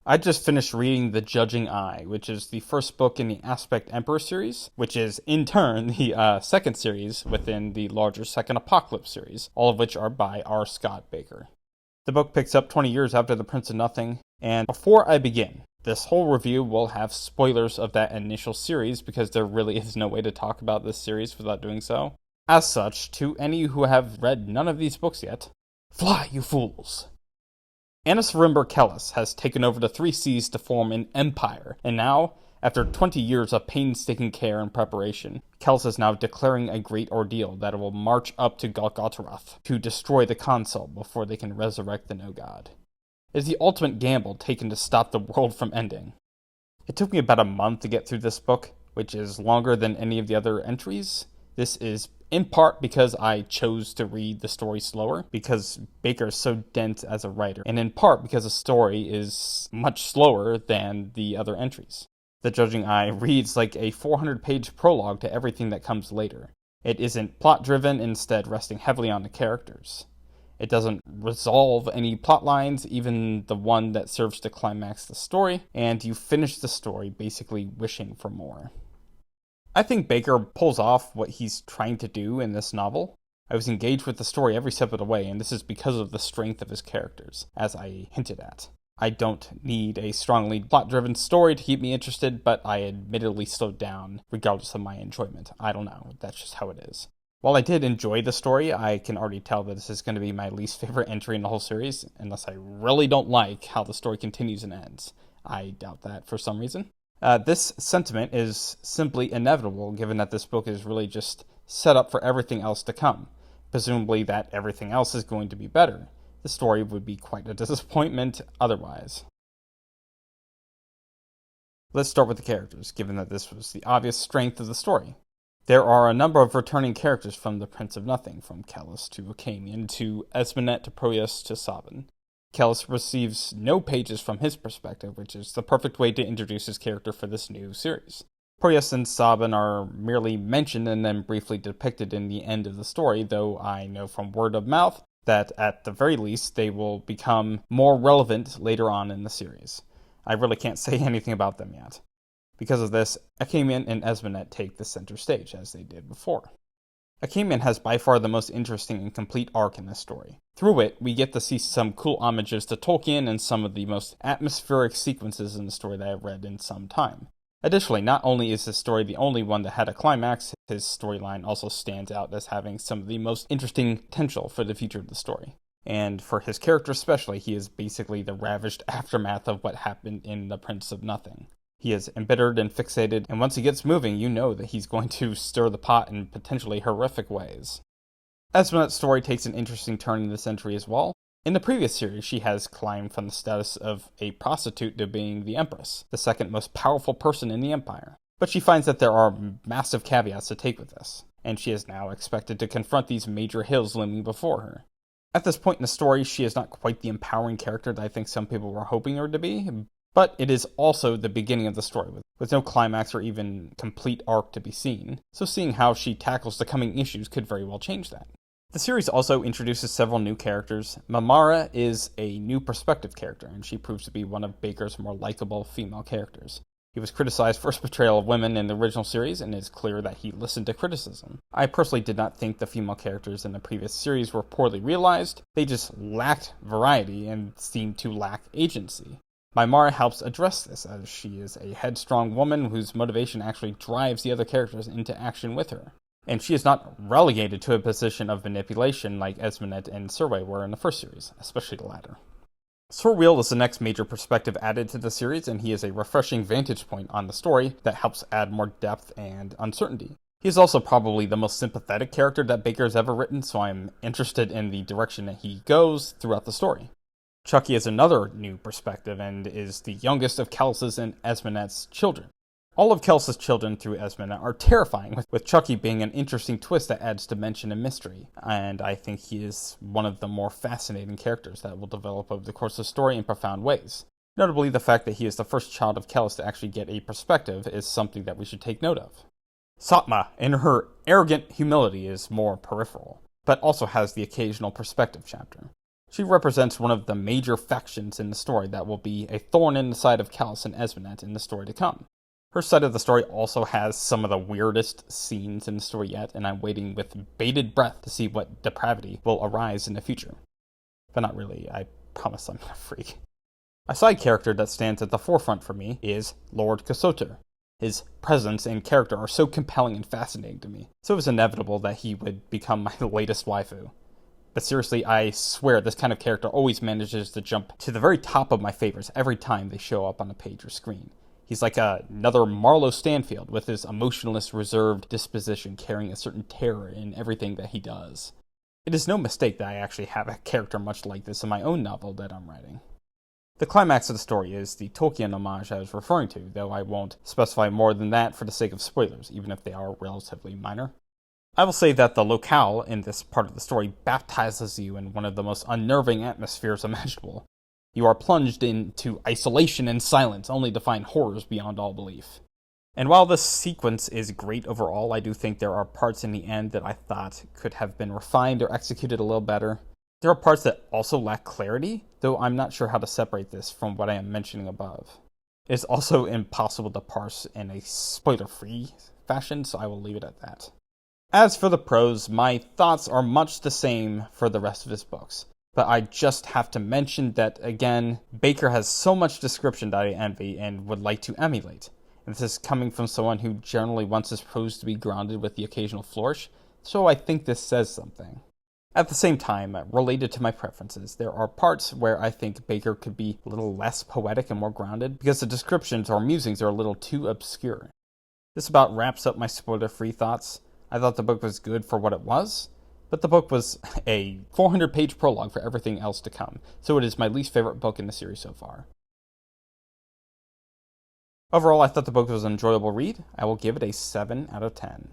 I just finished reading The Judging Eye, which is the first book in the Aspect Emperor series, which is in turn the second series within the larger Second Apocalypse series, all of which are by R. Scott Bakker. The book picks up 20 years after The Prince of Nothing, and before I begin, this whole review will have spoilers of that initial series because there really is no way to talk about this series without doing so. As such, to any who have read none of these books yet, fly, you fools! Anis Verimber Kellis has taken over the Three Seas to form an empire, and now, after 20 years of painstaking care and preparation, Kellis is now declaring a great ordeal that will march up to Golgotharoth to destroy the console before they can resurrect the No-God. It is the ultimate gamble taken to stop the world from ending. It took me about a month to get through this book, which is longer than any of the other entries. This is in part because I chose to read the story slower, because Bakker is so dense as a writer, and in part because the story is much slower than the other entries. The Judging Eye reads like a 400-page prologue to everything that comes later. It isn't plot-driven, instead resting heavily on the characters. It doesn't resolve any plot lines, even the one that serves to climax the story, and you finish the story basically wishing for more. I think Bakker pulls off what he's trying to do in this novel. I was engaged with the story every step of the way, and this is because of the strength of his characters, as I hinted at. I don't need a strongly plot-driven story to keep me interested, but I admittedly slowed down regardless of my enjoyment. I don't know, that's just how it is. While I did enjoy the story, I can already tell that this is going to be my least favorite entry in the whole series, unless I really don't like how the story continues and ends. I doubt that for some reason. This sentiment is simply inevitable, given that this book is really just set up for everything else to come. Presumably that everything else is going to be better. The story would be quite a disappointment otherwise. Let's start with the characters, given that this was the obvious strength of the story. There are a number of returning characters from The Prince of Nothing, from Kellis to Acamian to Esmenet to Proyas to Sabin. Kellis receives no pages from his perspective, which is the perfect way to introduce his character for this new series. Proyas and Sabin are merely mentioned and then briefly depicted in the end of the story, though I know from word of mouth that at the very least they will become more relevant later on in the series. I really can't say anything about them yet. Because of this, Acamian and Esmenet take the center stage, as they did before. Acamian has by far the most interesting and complete arc in this story. Through it, we get to see some cool homages to Tolkien and some of the most atmospheric sequences in the story that I've read in some time. Additionally, not only is his story the only one that had a climax, his storyline also stands out as having some of the most interesting potential for the future of the story. And for his character especially, he is basically the ravished aftermath of what happened in The Prince of Nothing. He is embittered and fixated, and once he gets moving, you know that he's going to stir the pot in potentially horrific ways. Esmenet's story takes an interesting turn in this entry as well. In the previous series, she has climbed from the status of a prostitute to being the Empress, the second most powerful person in the Empire. But she finds that there are massive caveats to take with this, and she is now expected to confront these major hills looming before her. At this point in the story, she is not quite the empowering character that I think some people were hoping her to be, but it is also the beginning of the story, with no climax or even complete arc to be seen, so seeing how she tackles the coming issues could very well change that. The series also introduces several new characters. Mamara is a new perspective character, and she proves to be one of Bakker's more likable female characters. He was criticized for his portrayal of women in the original series, and it is clear that he listened to criticism. I personally did not think the female characters in the previous series were poorly realized, they just lacked variety and seemed to lack agency. Mara helps address this, as she is a headstrong woman whose motivation actually drives the other characters into action with her. And she is not relegated to a position of manipulation like Esmenet and Serway were in the first series, especially the latter. Sorwheel is the next major perspective added to the series, and he is a refreshing vantage point on the story that helps add more depth and uncertainty. He is also probably the most sympathetic character that Bakker has ever written, so I'm interested in the direction that he goes throughout the story. Chucky is another new perspective and is the youngest of Kellis's and Esmenet's children. All of Kellis's children through Esmenet are terrifying, with Chucky being an interesting twist that adds dimension and mystery, and I think he is one of the more fascinating characters that will develop over the course of the story in profound ways. Notably, the fact that he is the first child of Kellis to actually get a perspective is something that we should take note of. Satma, in her arrogant humility, is more peripheral, but also has the occasional perspective chapter. She represents one of the major factions in the story that will be a thorn in the side of Callus and Esmenet in the story to come. Her side of the story also has some of the weirdest scenes in the story yet, and I'm waiting with bated breath to see what depravity will arise in the future. But not really, I promise I'm not a freak. A side character that stands at the forefront for me is Lord Casoter. His presence and character are so compelling and fascinating to me, so it was inevitable that he would become my latest waifu. But seriously, I swear this kind of character always manages to jump to the very top of my favorites every time they show up on a page or screen. He's like another Marlowe Stanfield with his emotionless, reserved disposition carrying a certain terror in everything that he does. It is no mistake that I actually have a character much like this in my own novel that I'm writing. The climax of the story is the Tolkien homage I was referring to, though I won't specify more than that for the sake of spoilers, even if they are relatively minor. I will say that the locale in this part of the story baptizes you in one of the most unnerving atmospheres imaginable. You are plunged into isolation and silence, only to find horrors beyond all belief. And while this sequence is great overall, I do think there are parts in the end that I thought could have been refined or executed a little better. There are parts that also lack clarity, though I'm not sure how to separate this from what I am mentioning above. It is also impossible to parse in a spoiler-free fashion, so I will leave it at that. As for the prose, my thoughts are much the same for the rest of his books, but I just have to mention that, again, Bakker has so much description that I envy and would like to emulate. And this is coming from someone who generally wants his prose to be grounded with the occasional flourish, so I think this says something. At the same time, related to my preferences, there are parts where I think Bakker could be a little less poetic and more grounded, because the descriptions or musings are a little too obscure. This about wraps up my spoiler-free thoughts. I thought the book was good for what it was, but the book was a 400-page prologue for everything else to come, so it is my least favorite book in the series so far. Overall, I thought the book was an enjoyable read. I will give it a 7 out of 10.